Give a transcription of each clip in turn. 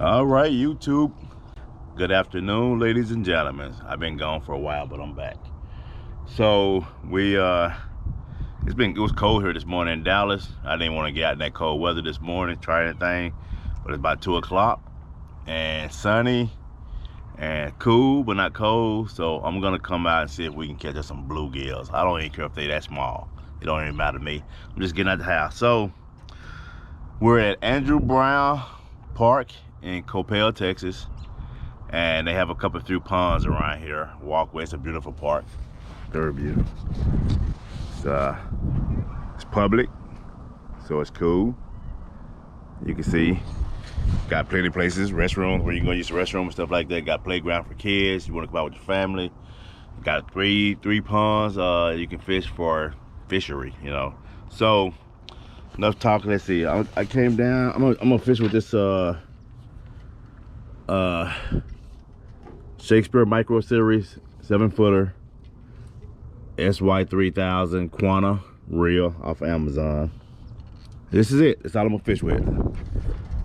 All right, YouTube. Good afternoon, ladies and gentlemen. I've been gone for a while, but I'm back. So it was cold here this morning in Dallas. I didn't want to get out in that cold weather this morning, try anything, but it's about 2 o'clock and sunny and cool, but not cold. So I'm gonna come out and see if we can catch us some bluegills. I don't even care if they that small. It don't even matter to me. I'm just getting out the house. So we're at Andrew Brown Park in Coppell, Texas, and they have a few ponds around here. Walkway. It's a beautiful park, very beautiful. It's public, so it's cool. You can see, got plenty of places, restrooms where you can go use the restroom and stuff like that. Got playground for kids. You want to come out with your family. Got three ponds. You can fish for fishery, you know. So enough talking. Let's see. I came down. I'm gonna fish with this Shakespeare Micro Series 7-footer SY 3000 Quanta reel off Amazon. This is it. That's all I'm gonna fish with.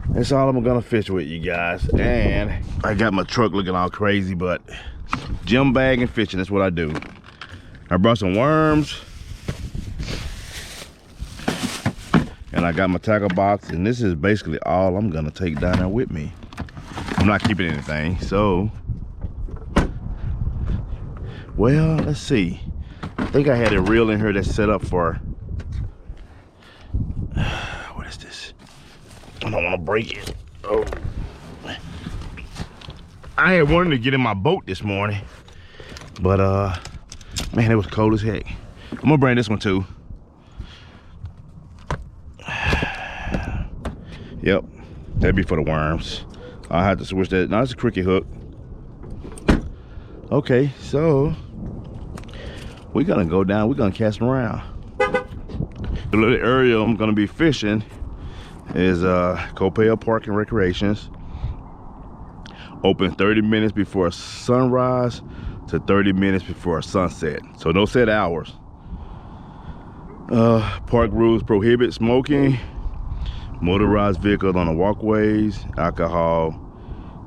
That's all I'm gonna fish with, you guys. And I got my truck looking all crazy, but gym bag and fishing, that's what I do. I brought some worms, and I got my tackle box, and this is basically all I'm gonna take down there with me. I'm not keeping anything, so, well, let's see. I think I had a reel in here that's set up for, what is this? I don't want to break it. Oh, I had wanted to get in my boat this morning, but man, it was cold as heck. I'm gonna bring this one too. Yep, that'd be for the worms. I had to switch that. Now it's a cricket hook. Okay, so we're gonna go down. We're gonna cast them around. The little area I'm gonna be fishing is Coppell Park and Recreations. Open 30 minutes before sunrise to 30 minutes before sunset. So no set hours. Park rules prohibit smoking, motorized vehicles on the walkways, alcohol,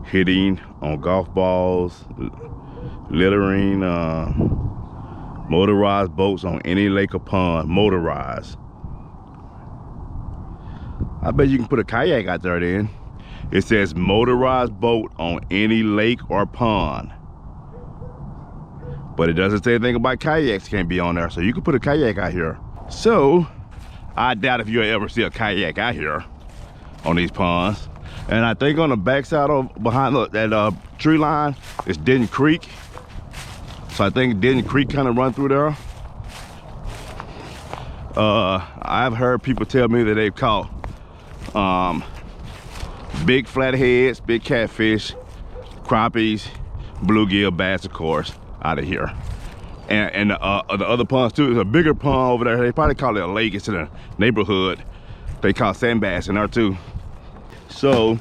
hitting on golf balls, littering, motorized boats on any lake or pond, motorized. I bet you can put a kayak out there then. It says motorized boat on any lake or pond. But it doesn't say anything about kayaks can't be on there, so you can put a kayak out here. So, I doubt if you'll ever see a kayak out here on these ponds. And I think on the backside of behind that tree line is Denton Creek. So I think Denton Creek kind of run through there. I've heard people tell me that they've caught big flatheads, big catfish, crappies, bluegill, bass, of course, out of here. And the other ponds too. There's a bigger pond over there. They probably call it a lake. It's in a neighborhood. They call sand bass in there too. So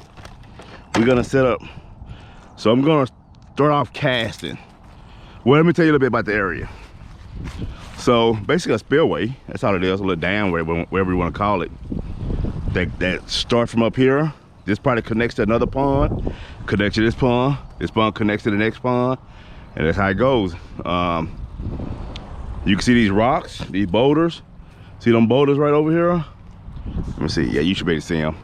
we're gonna set up. So I'm gonna start off casting. Well, let me tell you a little bit about the area. So basically a spillway. That's all it is. A little dam, wherever you want to call it. That starts from up here. This probably connects to another pond. Connects to this pond. This pond connects to the next pond, and that's how it goes. You can see these rocks, these boulders. See them boulders right over here? Let me see. Yeah, you should be able to see them.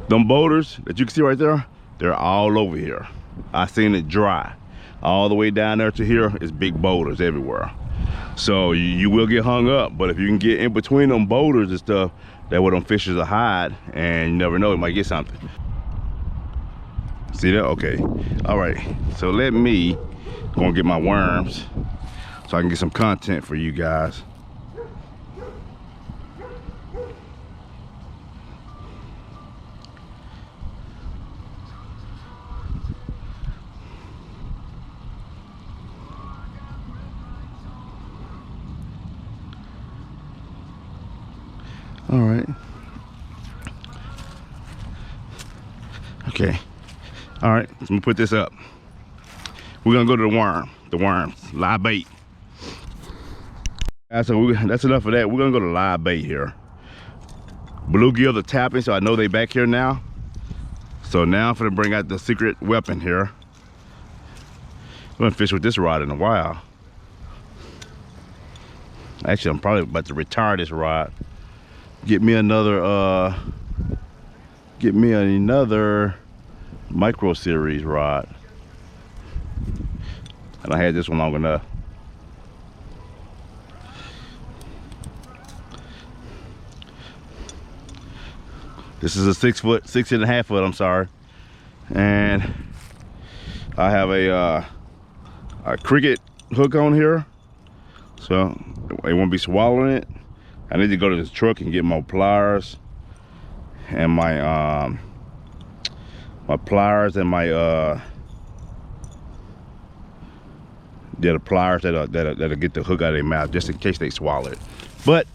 Them boulders that you can see right there, they're all over here. I seen it dry. All the way down there to here is big boulders everywhere. So you will get hung up, but if you can get in between them boulders and stuff, that's where them fishes will hide, and you never know, you might get something. See that? Okay. All right. So let me go and get my worms so I can get some content for you guys. All right. Okay. All right. Let me put this up. We're gonna go to the worms, live bait. So that's enough of that. We're gonna go to live bait here. Bluegill are tapping, so I know they back here now. So now I'm gonna bring out the secret weapon here. I'm gonna fish with this rod in a while. Actually, I'm probably about to retire this rod. Get me another micro series rod. And I had this one long enough. This is a 6.5 foot, I'm sorry. And I have a cricket hook on here, so it won't be swallowing it. I need to go to this truck and get my pliers and my pliers and my the pliers that'll get the hook out of their mouth, just in case they swallow it. But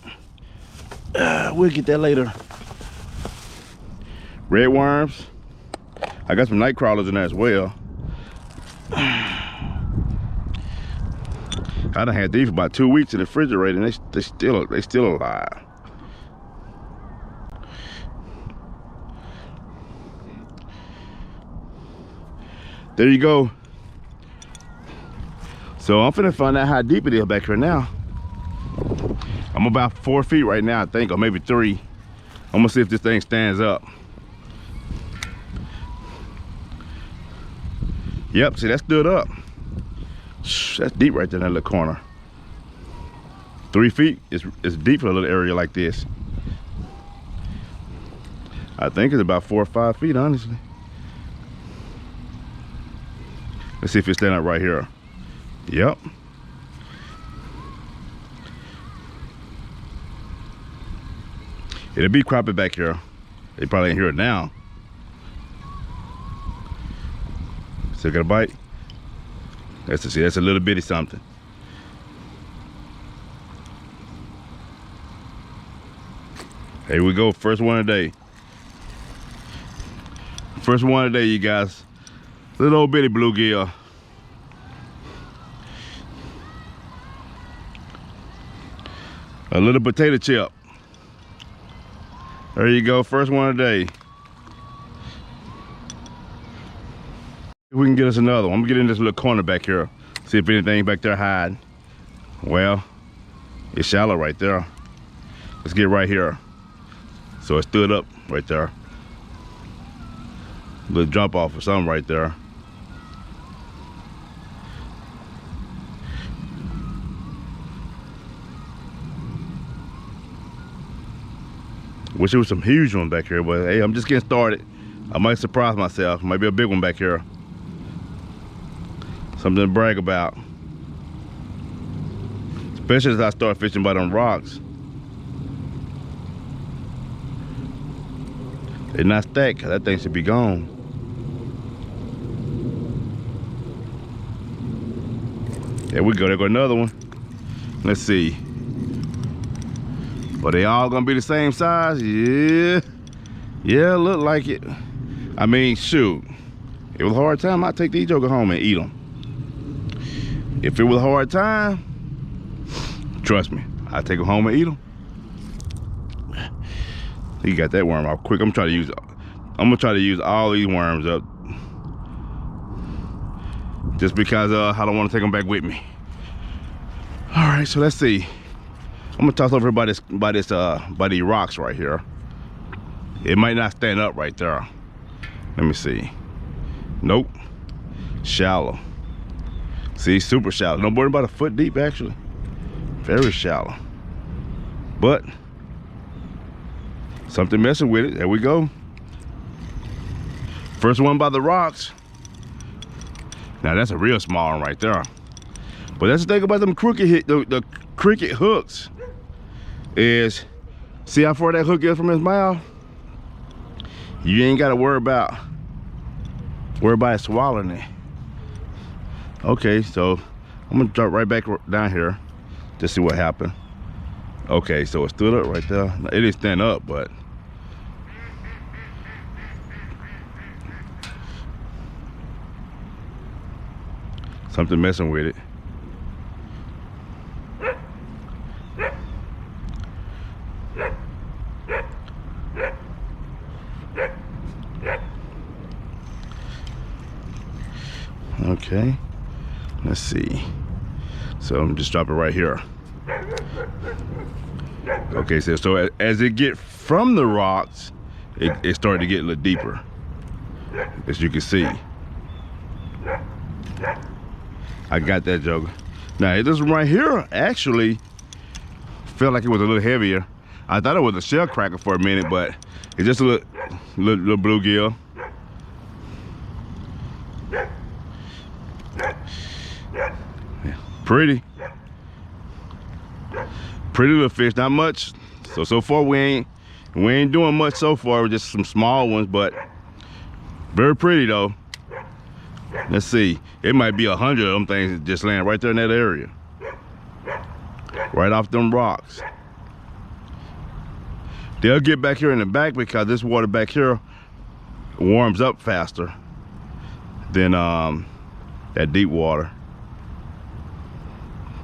we'll get that later. Red worms. I got some night crawlers in there as well. I done had these for about 2 weeks in the refrigerator, and they still alive. There you go. So I'm finna find out how deep it is back here now. I'm about 4 feet right now, I think, or maybe 3. I'm gonna see if this thing stands up. Yep, see, that stood up. That's deep right there in that little corner. 3 feet is deep for a little area like this. I think it's about 4 or 5 feet, honestly. Let's see if it's standing up right here. Yep. It'll be crappie back here. They probably ain't hear it now. Still got a bite. That's a little bitty something. Here we go, first one of the day. First one of the day, you guys. Little old bitty bluegill. A little potato chip. There you go, first one of the day. We can get us another one. I'm gonna get in this little corner back here, see if anything back there hide. Well, it's shallow right there. Let's get right here. So it stood up right there. Little jump off or something right there. Wish there was some huge one back here, but hey, I'm just getting started. I might surprise myself. Might be a big one back here. Something to brag about. Especially as I start fishing by them rocks. They're not stacked, that thing should be gone. There we go, there go another one. Let's see. Are they all gonna be the same size? Yeah. Yeah, look like it. I mean, shoot. If it was a hard time, I'd take these jokers home and eat them. If it was a hard time, trust me, I'd take them home and eat them. You got that worm off quick. I'm gonna try to use all these worms up. Just because I don't want to take them back with me. All right, so let's see. I'm gonna toss over by these rocks right here. It might not stand up right there. Let me see. Nope. Shallow. See, super shallow. No more than about a foot deep, actually. Very shallow. But something messing with it. There we go. First one by the rocks. Now that's a real small one right there. But that's the thing about them the cricket hooks is, see how far that hook is from his mouth? You ain't gotta worry about it swallowing it. Okay, so I'm gonna drop right back down here to see what happened. Okay, so it stood up right there. It didn't stand up, but something messing with it. Okay, let's see. So I'm just drop it right here. Okay, so as it get from the rocks, it started to get a little deeper, as you can see. I got that, joker. Now this one right here actually felt like it was a little heavier. I thought it was a shell cracker for a minute, but it's just a little bluegill. Pretty little fish, not much. So far we ain't doing much so far, just some small ones, but very pretty though. Let's see, it might be 100 of them things just laying right there in that area, right off them rocks. They'll get back here in the back because this water back here warms up faster than that deep water.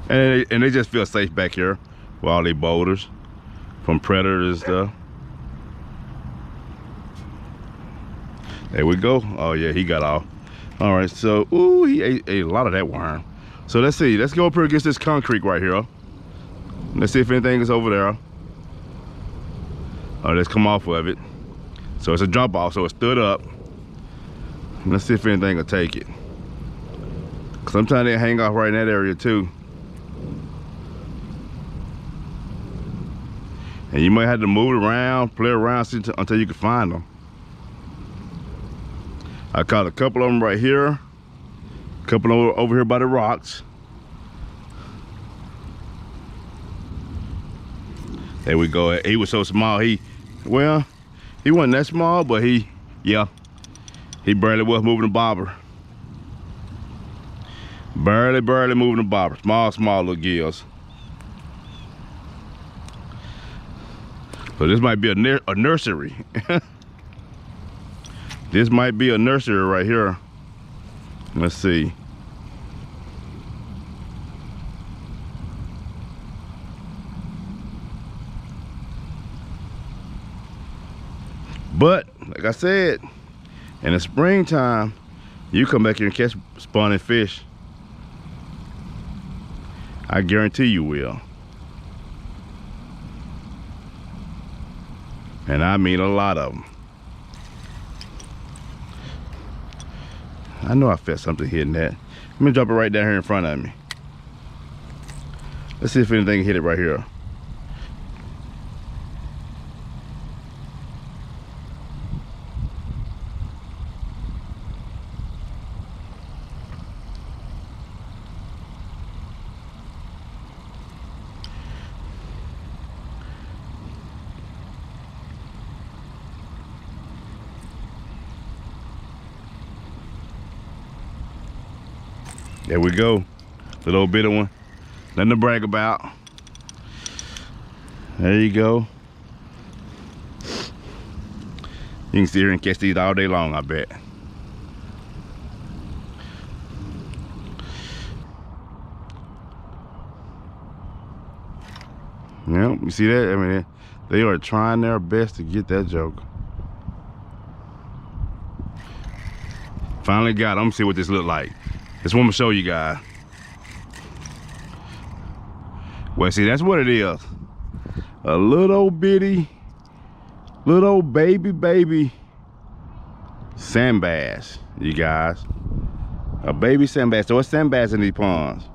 And they just feel safe back here with all these boulders from predators and stuff. There we go. Oh yeah, he got off. All right, so ooh, he ate a lot of that worm. So let's see, let's go up here against this concrete right here. Let's see if anything is over there. Oh, let's come off of it. So it's a jump off, so it stood up. Let's see if anything will take it. Sometimes they hang off right in that area too. And you might have to move it around, play around until you can find them. I caught a couple of them right here, a couple over here by the rocks. There we go. He was so small, he wasn't that small, but he barely was moving the bobber. Barely moving the bobber. Small little gills. So this might be a nursery. This might be a nursery right here. Let's see. But like I said, in the springtime, you come back here and catch spawning fish. I guarantee you will. And I mean a lot of them. I know I felt something hitting that. Let me drop it right down here in front of me. Let's see if anything hit it right here. There we go, a little bit of one, nothing to brag about. There you go. You can sit here and catch these all day long, I bet. Yeah, you see that? I mean, they are trying their best to get that joke. Finally got it. Let me see what this look like. This one I'm gonna show you guys. Well, see, that's what it is. A little bitty, little baby sand bass, you guys. A baby sand bass. So it's sand bass in these ponds.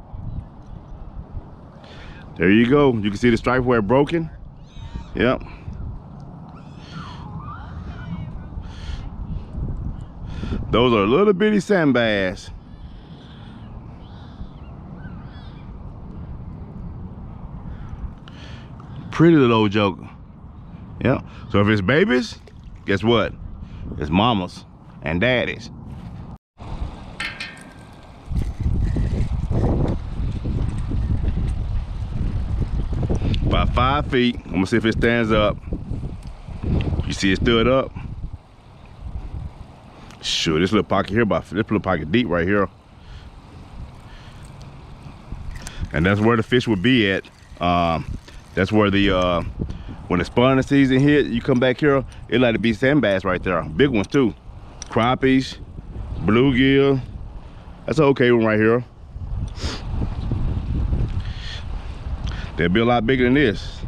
There you go. You can see the stripe where it broken. Yep. Those are little bitty sand bass. Pretty little old joker. Yeah. So if it's babies, guess what? It's mamas and daddies. About 5 feet. I'm gonna see if it stands up. You see it stood up? Sure, this little pocket here, this little pocket deep right here. And that's where the fish would be at. That's where the when the spawning season hit, you come back here, it like to be sand bass right there. Big ones too. Crappies, bluegill, That's an okay one right here. They'll be a lot bigger than this.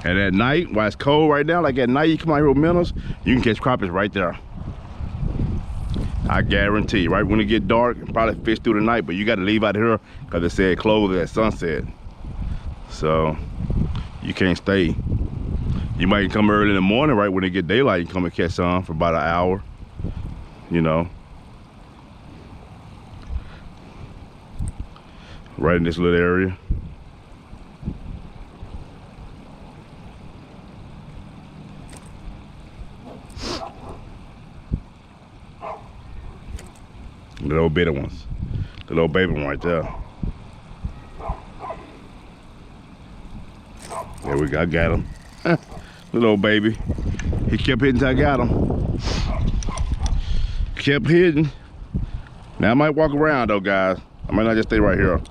And at night, while it's cold right now, like at night, you come out here with minnows, you can catch crappie right there. I guarantee you, right when it get dark, probably fish through the night, but you got to leave out here because it said close at sunset. So you can't stay. You might come early in the morning, right when it get daylight, you can come and catch some for about an hour, you know. Right in this little area. The little bitty ones. The little baby one right there. There we go, I got him. Little old baby. He kept hitting till I got him. Kept hitting. Now I might walk around though, guys. I might not just stay right here.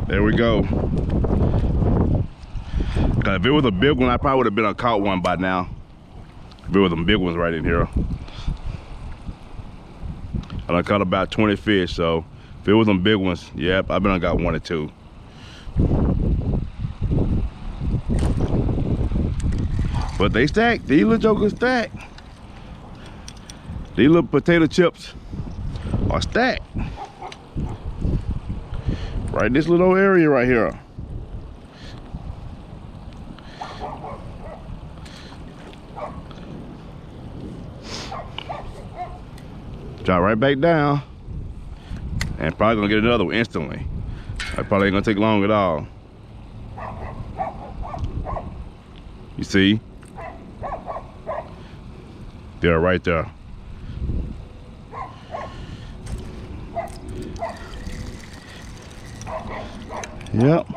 There we go. Cause if it was a big one, I probably would have been caught one by now. If it was some big ones right in here. I caught about 20 fish, so if it was some big ones, yep, I've been got 1 or 2. But they stack. These little jokers stack. These little potato chips are stacked. Right in this little area right here. Drop right back down. And probably gonna get another one instantly. That probably ain't gonna take long at all. You see? They're right there. Yep.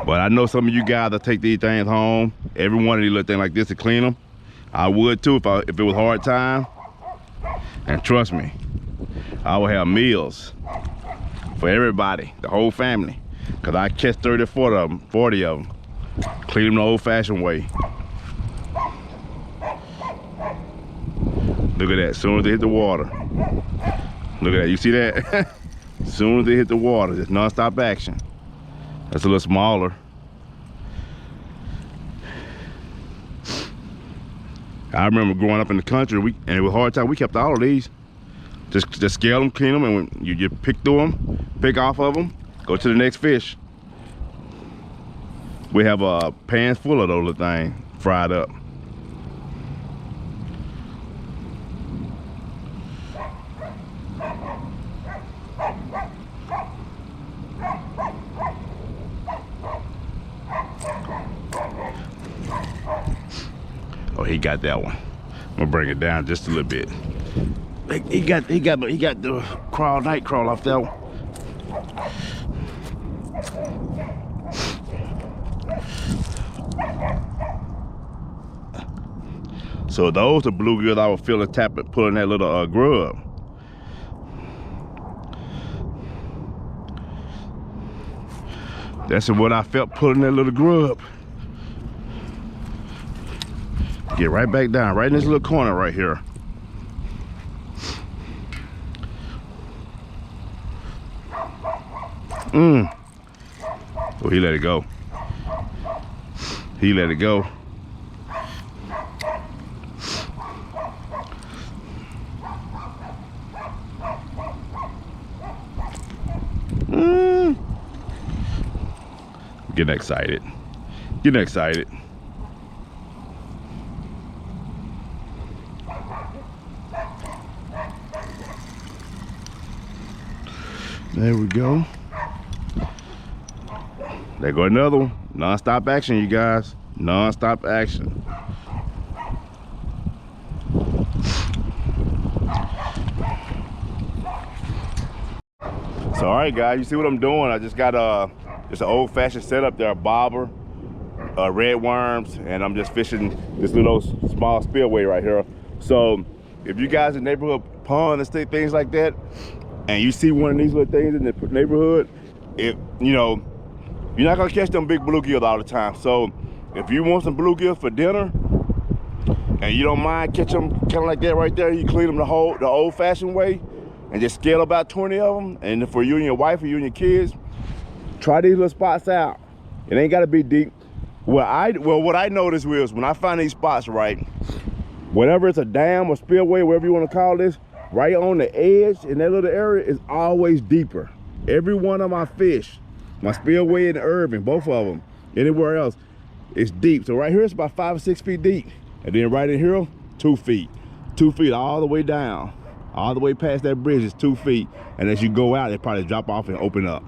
But I know some of you guys that take these things home, every one of these little things like this to clean them. I would too if it was hard time. And trust me, I will have meals for everybody, the whole family. Cause I catch 30 or 40 of them. Clean them the old fashioned way. Look at that, as soon as they hit the water. Look at that, you see that? As soon as they hit the water, it's non-stop action. That's a little smaller. I remember growing up in the country, and it was a hard time, we kept all of these. Just scale them, clean them, and when you just pick through them, pick off of them, go to the next fish. We have a pan full of those little things fried up. Oh, he got that one. I'm gonna bring it down just a little bit. He got the night crawl off that one. So those are bluegills I was feeling tapping, pulling that little grub. That's what I felt pulling that little grub. Get right back down, right in this little corner right here. Oh, he let it go. He let it go. Getting excited. Getting excited. There we go. There go another one. Non-stop action, you guys. Non-stop action. So all right, guys, you see what I'm doing? I just got just an old-fashioned setup there, a bobber, red worms, and I'm just fishing this little small spillway right here. So if you guys in neighborhood pond and things like that, and you see one of these little things in the neighborhood, you know, you're not gonna catch them big bluegills all the time. So if you want some bluegills for dinner and you don't mind catch them kind of like that right there, you clean them the old-fashioned way, and just scale about 20 of them. And for you and your wife or you and your kids, try these little spots out. It ain't gotta be deep. Well, what I noticed was when I find these spots, right, whatever it's a dam or spillway, whatever you want to call this, right on the edge in that little area is always deeper. Every one of my fish, my spillway and the urban, both of them, anywhere else, it's deep. So right here it's about 5 or 6 feet deep, and then right in here, 2 feet, 2 feet all the way down. All the way past that bridge is 2 feet, and as you go out, they probably drop off and open up.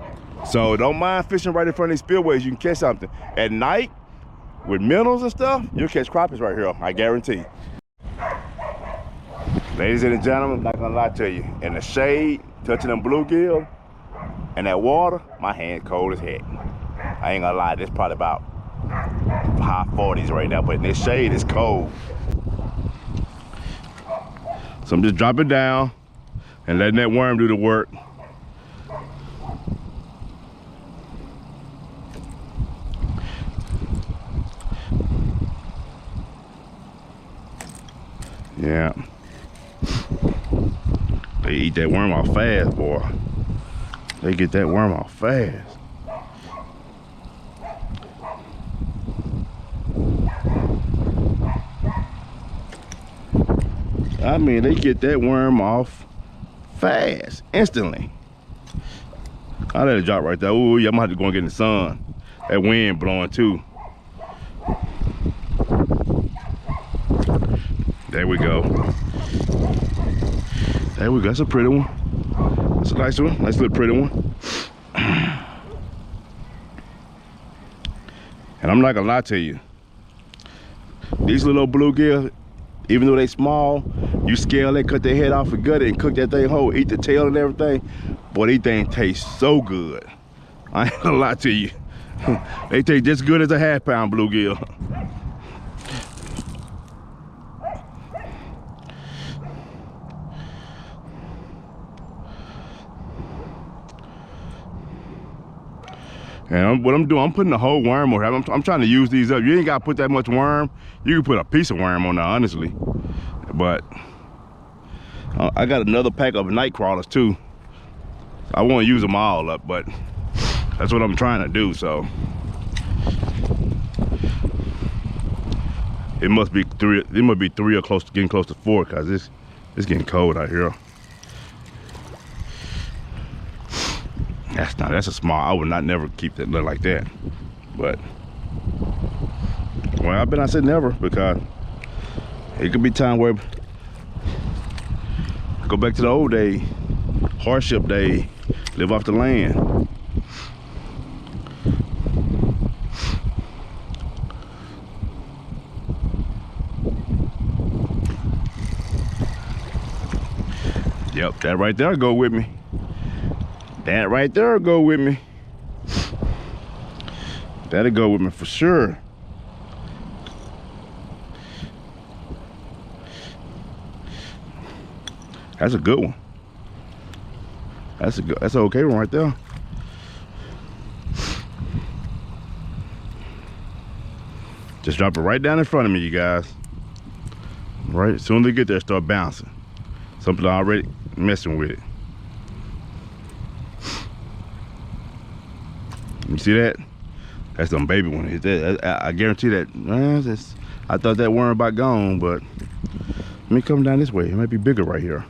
So don't mind fishing right in front of these spillways. You can catch something. At night, with minnows and stuff, you'll catch crappies right here, I guarantee. Ladies and gentlemen, I'm not gonna lie to you. In the shade, touching them bluegill, and that water, my hand cold as heck. I ain't gonna lie, this probably about high 40s right now, but in this shade, it's cold. So I'm just dropping down and letting that worm do the work. Yeah. They eat that worm off fast, boy. They get that worm off fast. I mean, they get that worm off fast, instantly. I let it drop right there. Ooh, yeah, I'm gonna have to go and get in the sun. That wind blowing too. There we go. There we go. That's a pretty one. That's a nice one. Nice little pretty one. And I'm not gonna lie to you. These little bluegill, even though they small, you scale they cut their head off and gut it and cook that thing whole, eat the tail and everything. Boy, these things taste so good. I ain't gonna lie to you. They taste just good as a half-pound bluegill. And what I'm doing, I'm putting the whole worm on here. I'm trying to use these up. You ain't gotta put that much worm. You can put a piece of worm on there, honestly. But I got another pack of night crawlers too. I won't use them all up, but that's what I'm trying to do, so. It must be three or getting close to 4, cause it's getting cold out here. That's a small. I would not never keep that like that. But well, I said never, because it could be time where go back to the old day, hardship day, live off the land. Yep, that right there go with me. That right there go with me. That'll go with me for sure. That's a good one. That's an okay one right there. Just drop it right down in front of me, you guys. Right, as soon as they get there, start bouncing. Something already messing with it. You see that? That's some baby one. I guarantee that. I thought that worm about gone, but let me come down this way. It might be bigger right here.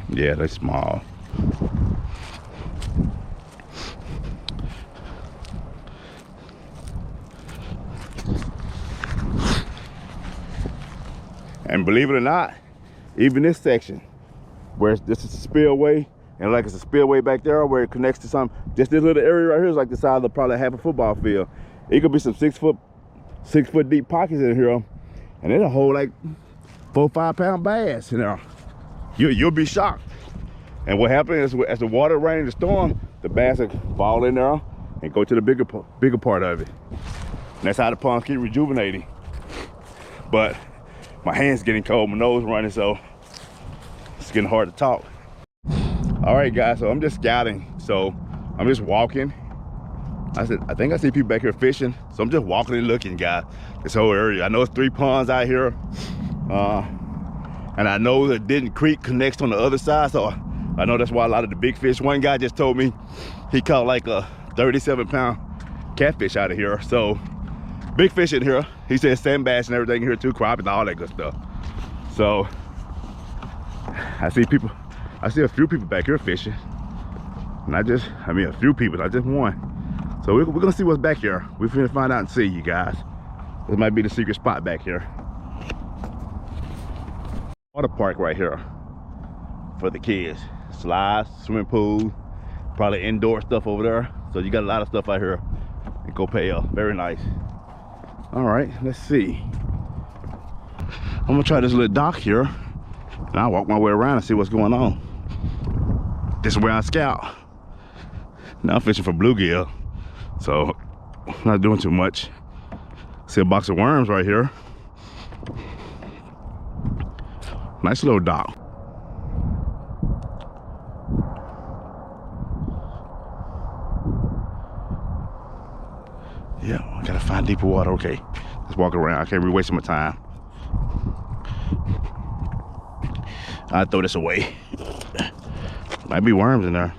Yeah, they're small. And believe it or not, even this section, where this is a spillway, and like it's a spillway back there where it connects to some, just this little area right here is like the size of probably half a football field. It could be some 6 foot deep pockets in here, and it'll hold like 4 or 5 pound bass in there. You'll be shocked. And what happens is, as the water rains, the storm, the bass will fall in there and go to the bigger part of it. And that's how the ponds keep rejuvenating. But my hand's getting cold, my nose running, so getting hard to talk. All right, guys, so I'm just scouting. So I'm just walking. I think I see people back here fishing. So I'm just walking and looking, guys. This whole area. I know it's 3 ponds out here. And I know that Denton Creek connects on the other side. So I know that's why a lot of the big fish. One guy just told me he caught like a 37-pound catfish out of here. So big fish in here. He said sand bass and everything in here too, crop and all that good stuff. So I see a few people back here fishing. Not just, I mean a few people, not just one. So we're gonna see what's back here. We're gonna find out and see, you guys. This might be the secret spot back here. Water park right here for the kids. Slides, swimming pool, probably indoor stuff over there. So you got a lot of stuff out here in Coppell. Very nice. All right, let's see. I'm gonna try this little dock here, and I'll walk my way around and see what's going on. This is where I scout. Now I'm fishing for bluegill, so not doing too much. See a box of worms right here. Nice little dock. Yeah, I gotta find deeper water. Okay, let's walk around. I can't be wasting my time. I'll throw this away. Might be worms in there.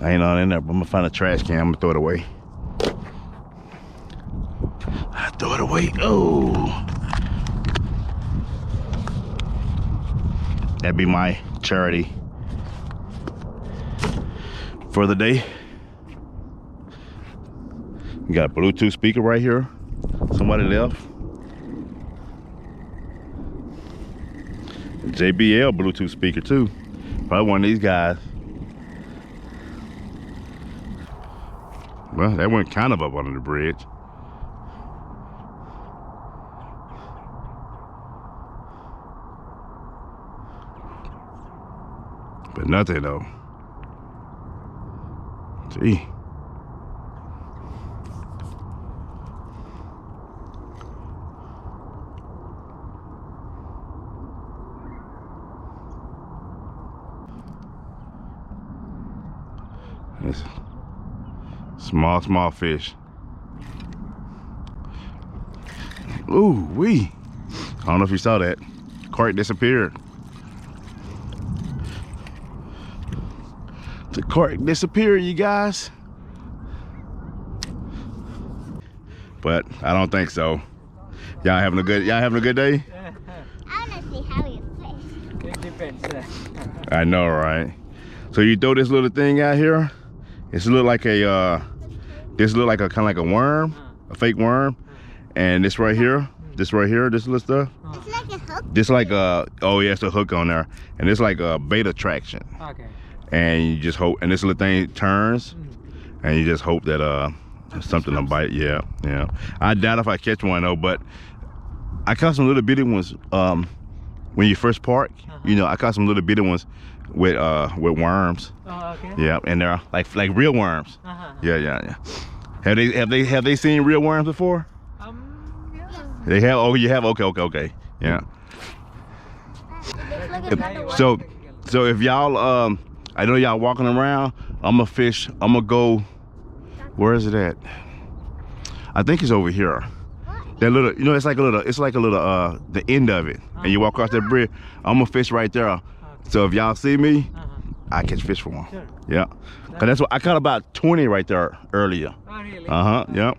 I ain't on in there, but I'm gonna find a trash can. I'm gonna throw it away. I throw it away. Oh, that'd be my charity for the day. You got a Bluetooth speaker right here. Somebody left. JBL Bluetooth speaker too. Probably one of these guys. Well, that went kind of up under the bridge. But nothing though. See. It's small fish. Ooh wee. I don't know if you saw that. Carp disappeared. The carp disappeared, you guys. But I don't think so. Y'all having a good day? I want to see how you fish. It depends. I know, right? So you throw this little thing out here. It's look like a this look like a kind of like a worm, a fake worm, and this right here, this little stuff. It's like a hook. This like a, oh yeah, it's a hook on there, and it's like a bait attraction. Okay. And you just hope, and this little thing turns, and you just hope that something will bite. Yeah. I doubt if I catch one though, but I caught some little bitty ones when you first park. You know, I caught some little bitty ones with worms. Oh, okay. Yeah, and they're like real worms. Yeah. Have they seen real worms before? Yeah. They have. Oh, you have. Okay. Yeah. So if y'all I know y'all walking around, I'm gonna fish. I'm gonna go. Where is it at? I think it's over here. That little, you know, it's like a little the end of it, and you walk across that bridge. I'm gonna fish right there. So if y'all see me, I catch fish for them. Sure. Yeah, cause that's what I caught about 20 right there earlier. Oh, really? Yep.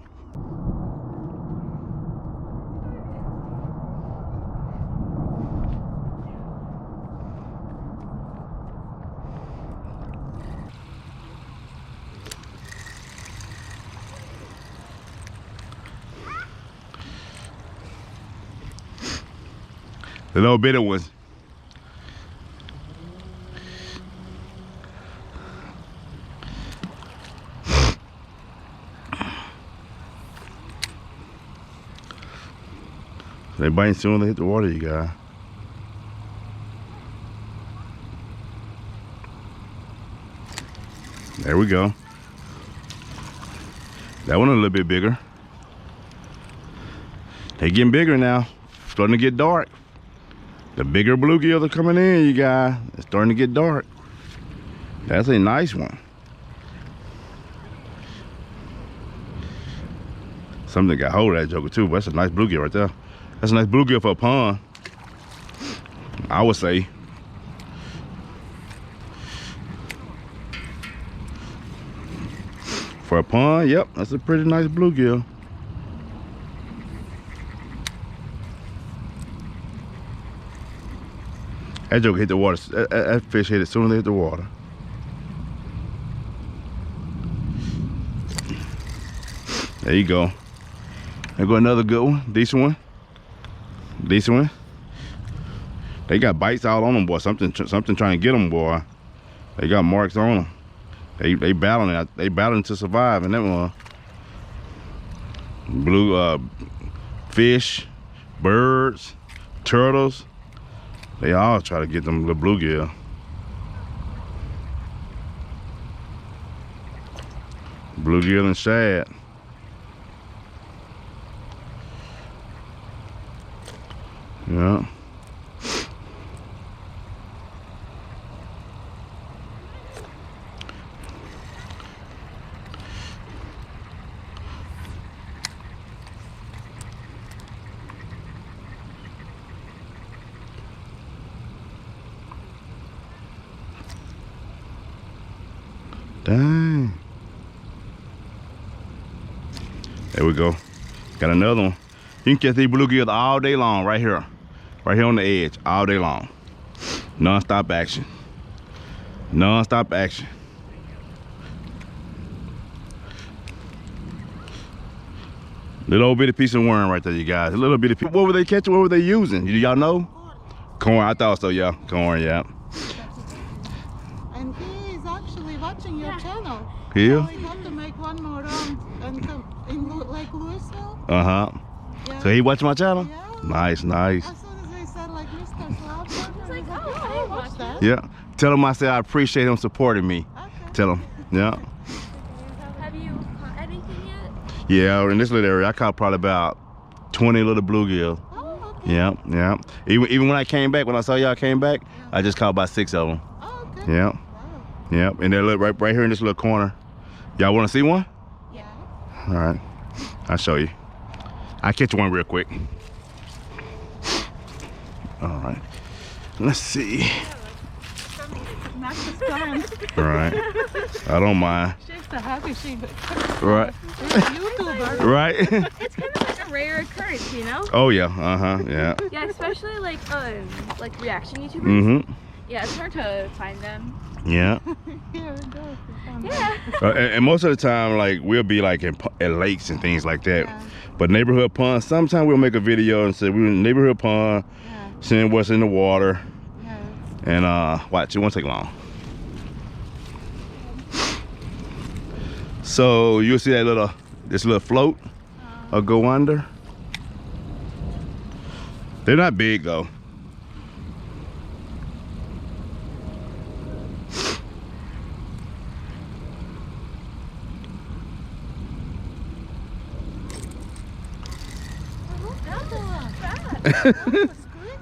The little bitty ones. They bite soon as they hit the water, you guys. There we go. That one a little bit bigger. They getting bigger now. Starting to get dark. The bigger bluegills are coming in, you guys. It's starting to get dark. That's a nice one. Something got hold of that joker too, but that's a nice bluegill right there. That's a nice bluegill for a pond, I would say. For a pond, yep, that's a pretty nice bluegill. That joker hit the water. That fish hit it as soon as they hit the water. There you go. There go another good one. Decent one. Decent one. They got bites out on them, boy. Something trying to get them, boy. They got marks on them. They battling. They battling to survive in that one. Blue fish, birds, turtles. They all try to get them the bluegill. Bluegill and shad. Yeah. Dang. There we go. Got another one. You can catch these bluegills all day long right here. Right here on the edge, all day long. Non-stop action. Non-stop action. Little old bitty piece of worm right there, you guys. A little bitty piece. What were they catching? What were they using? Y'all know? Corn. I thought so, yeah. Corn, yeah. And he is actually watching your channel. Here? So we have to make one more round and come in Lake Louisville. Uh-huh. Yeah. So he watching my channel? Yeah. Nice, nice. As soon as they said like Mr. Slapper, I was like, oh, I watched that. Yeah. Tell him I said I appreciate him supporting me. Okay. Tell him. Yeah. Have you caught anything yet? Yeah, in this little area, I caught probably about 20 little bluegills. Oh, okay. Yeah, yeah. Even when I came back, when I saw y'all came back, I just caught about 6 of them. Oh, okay. Yeah, Wow. yeah. And they're right here in this little corner. Y'all want to see one? Yeah. All right, I'll show you. I'll catch one real quick. All right, let's see. Not the stand. All right, I don't mind. She's so happy she Right, YouTuber. right. It's kind of like a rare occurrence, you know? Oh yeah, yeah. Yeah, especially like reaction YouTubers. Mm-hmm. Yeah, it's hard to find them. Yeah. Here it goes. Yeah. And most of the time, like we'll be like at lakes and things like that. Yeah. But neighborhood ponds, sometimes we'll make a video and say we're in a neighborhood pond, Yeah. seeing what's in the water, Yeah. and watch, it won't take long. So you'll see that this little float will go under. They're not big though.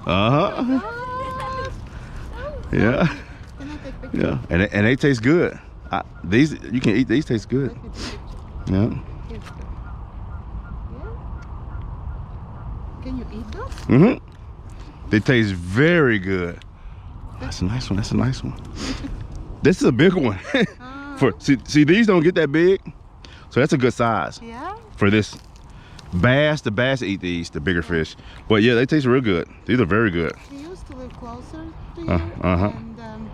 Uh-huh. Yeah. Yeah. And they taste good. These you can eat. These taste good. Yeah. Can you eat those? Mm-hmm. They taste very good. That's a nice one. That's a nice one. This is a big one. See, these don't get that big, so that's a good size. Yeah. For this bass, the bass eat these, the bigger fish. But yeah, they taste real good. These are very good. We used to live closer to you, uh-huh. and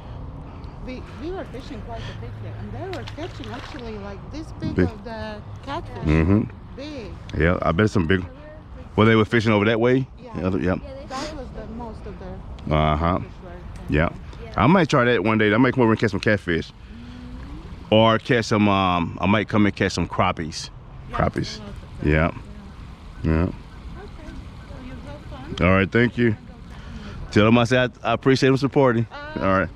we were fishing quite a bit there, and they were catching actually like this big Big. of the catfish. Mm-hmm. Big. Yeah, I bet some big. Well, they were fishing over that way. Yeah. Yep. That was the most of the Uh-huh. fish were. Yeah. I might try that one day. I might come over and catch some catfish. Or catch some, I might come and catch some crappies. Crappies. Yeah. Yeah. Okay, so you have fun. All right, thank you. Tell them I said I appreciate them supporting. All right.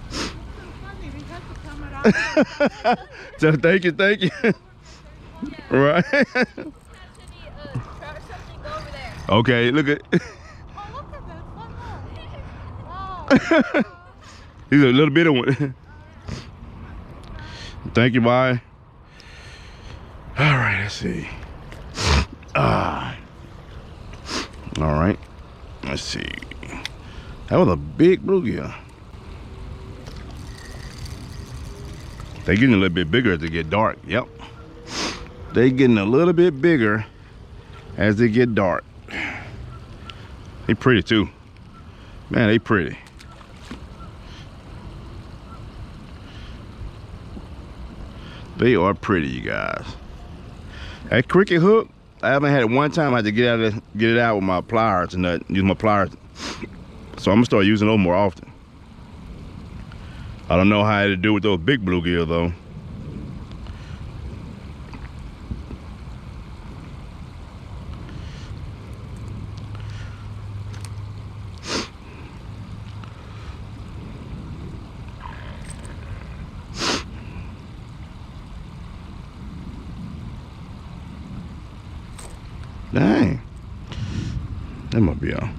Funny, we had to come around. So thank you. Right. Something go over there. Okay, look at. Oh, look at that. One more. Oh. He's a little bit of one. Thank you, bye. All right, let's see. All right, let's see. That was a big bluegill. They getting a little bit bigger as they get dark. Yep. They getting a little bit bigger as they get dark. They pretty too. Man, they pretty. They are pretty, you guys. That cricket hook, I haven't had it one time. I had to get it out with my pliers and use my pliers. So I'm gonna start using those more often. I don't know how to do with those big bluegill though. Dang. That might be all.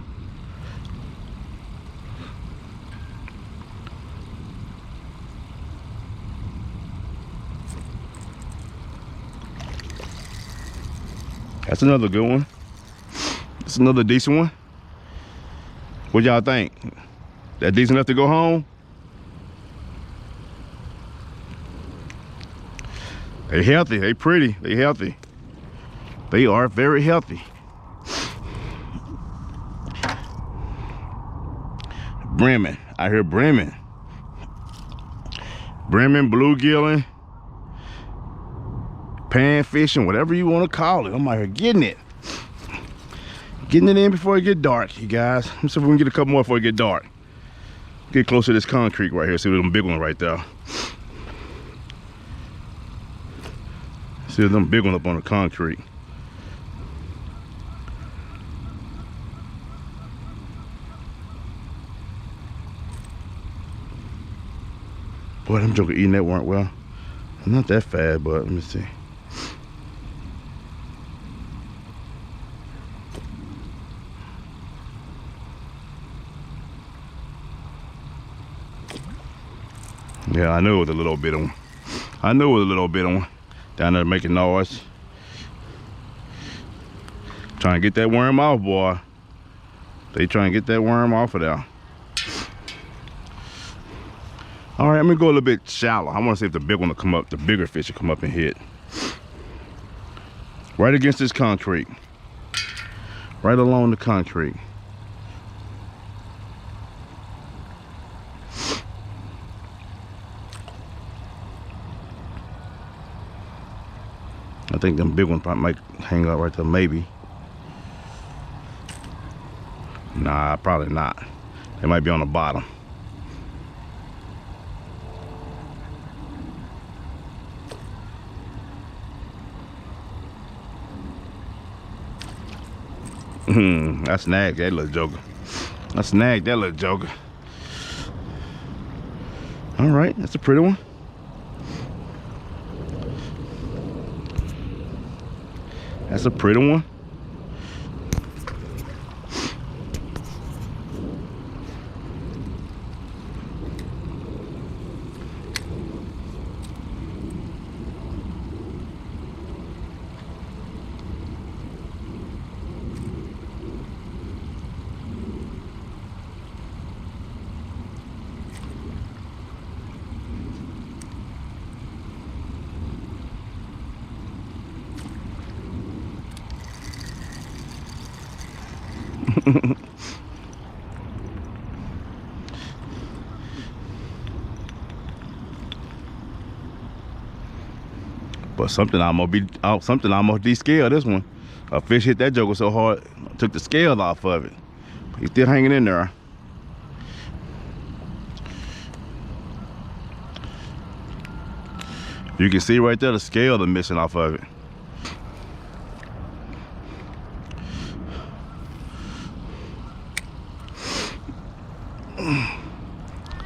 That's another good one. That's another decent one. What y'all think? That decent enough to go home? They healthy, they pretty, they healthy. They are very healthy. Bremen, I hear Bremen. Bremen, bluegilling, pan fishing, whatever you want to call it. I'm out here getting it. Getting it in before it get dark, you guys. Let's see if we can get a couple more before it get dark. Get close to this concrete right here. See them big one right there. See them big one up on the concrete. Boy, them jokers eating that weren't well. Not that fast, but let me see. Yeah, I knew it was a little bit of one. I knew it was a little bit of one. Down there making noise. Trying to get that worm off, boy. They trying to get that worm off of there. All right, I'm gonna go a little bit shallow. I wanna see if the big one will come up, the bigger fish will come up and hit. Right against this concrete. Right along the concrete. I think them big ones probably might hang out right there, maybe. Nah, probably not. They might be on the bottom. I snagged that little joker. I snagged that little joker. All right, that's a pretty one. That's a pretty one. But something almost descaled this one. A fish hit that joker so hard, took the scales off of it. He's still hanging in there. You can see right there the scales are missing off of it.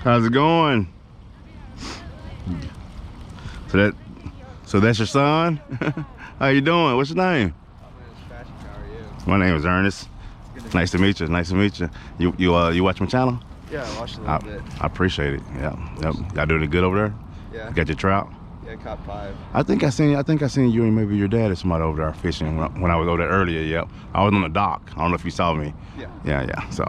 How's it going? So that's your son? How you doing? What's your name? My name's Patrick. How are you? My name is Ernest. Nice to meet you. Nice to meet you. You watch my channel? Yeah, I watched a little bit. I appreciate it. Yeah. Yep. Y'all doing it good over there? Yeah. You got your trout? Yeah, caught 5. I think I seen you and maybe your dad or somebody over there fishing when I was over there earlier. Yep. I was on the dock. I don't know if you saw me. Yeah. Yeah. So,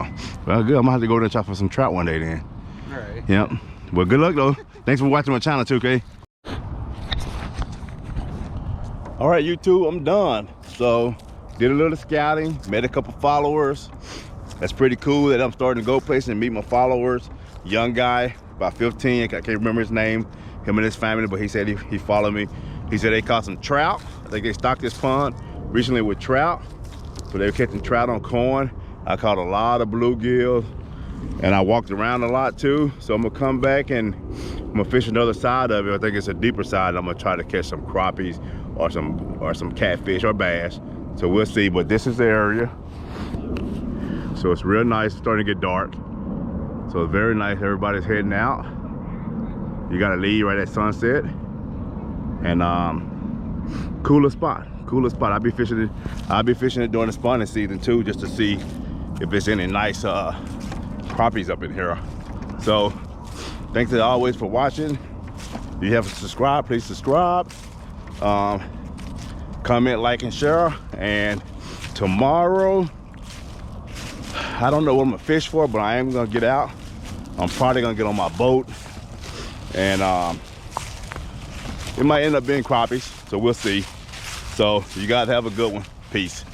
well, good. I'm gonna have to go there and try for some trout one day then. All right. Yep. Well, good luck though. Thanks for watching my channel too, okay? All right, YouTube, I'm done. So, did a little scouting, met a couple followers. That's pretty cool that I'm starting to go places and meet my followers. Young guy, about 15, I can't remember his name, him and his family, but he said he followed me. He said they caught some trout. I think they stocked this pond recently with trout. So they were catching trout on corn. I caught a lot of bluegills and I walked around a lot too. So I'm gonna come back and I'm gonna fish another side of it. I think it's a deeper side. I'm gonna try to catch some crappies or some catfish or bass. So we'll see, but this is the area. So it's real nice, it's starting to get dark. So it's very nice, everybody's heading out. You gotta leave right at sunset. And cooler spot. I'll be fishing it during the spawning season too, just to see if there's any nice crappies up in here. So thanks as always for watching. If you haven't subscribed, please subscribe. Comment, like, and share. And tomorrow, I don't know what I'm gonna fish for, but I am gonna get out. I'm probably gonna get on my boat, and it might end up being crappies, so we'll see. So you guys have a good one. Peace.